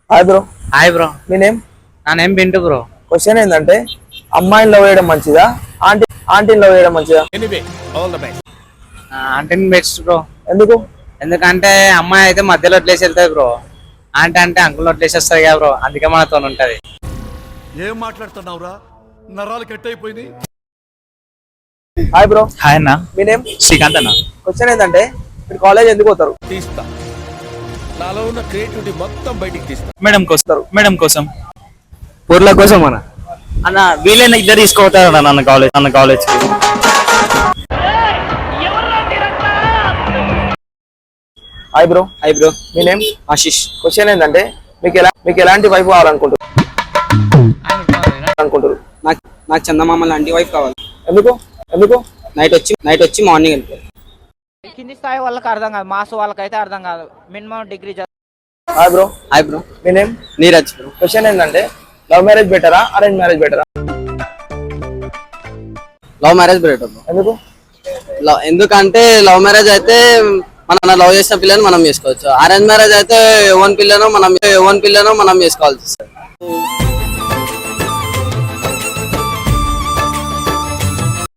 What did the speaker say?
Hi bro. Hi bro. మీ name? నా name Pintu bro. Question ఏంటంటే అమ్మాయిని లవ్ చేయడం మంచిదా ఆంటీని లవ్ చేయడం మంచిదా? ఆంటీని బెస్ట్ బ్రో. ఎందుకు? ఎందుకంటే అమ్మాయి అయితే మధ్యలో వదిలేసి వెళ్తాయి బ్రో. ఆంటీ అంటే అంకుల్ వదిలేసి వస్తుంది కదా బ్రో, అందుకే మనతో ఉంటది. ఏం మాట్లాడుతున్నావురా, నరాలు కట్ అయిపోయింది. Hi bro. హాయ్ అన్న. మీ నేమ్? శ్రీకాంత్ అన్న. క్వశ్చన్ ఏంటంటే మీరు కాలేజ్ ఎందుకు పోతారు? తీస్తా, నాలో ఉన్న క్రియేటివిటీ మొత్తం బయటికి తీస్తా. మేడం కోసం ఊర్ల కోసం అన్న వీలైన ఇద్దరు తీసుకోతారు అన్న కాలేజ్ కి. Hi bro. Hi bro. మీ నేమ్? ఆశిష్. క్వశ్చన్ ఏంటంటే మీకు ఎలాంటి వైఫ్ కావాలనుకుంటారు? నాకు చందమామ లాంటి వైఫ్ కావాలి. ఎందుకు? నైట్ వచ్చి మార్నింగ్ వెళ్తారు. కింది స్థాయి వాళ్ళకి అర్థం కాదు, మాస్ వాళ్ళకైతే అర్థం కాదు. Minimum degree. Hi bro. Hi bro. మీ నేమ్? నీరజ్ బ్రో. క్వశ్చన్ ఏంటంటే లవ్ మ్యారేజ్ బెటరా అరేంజ్ మ్యారేజ్ బెటరా? Love marriage better bro. ఎందుకు? ఎందుకంటే లవ్ మ్యారేజ్ అయితే మన లవ్ చేసిన పిల్లని మనం చేసుకోవచ్చు. అరేంజ్ మ్యారేజ్ అయితే ఓన్ పిల్లను మనం చేసుకోవాల్సి వస్తుంది.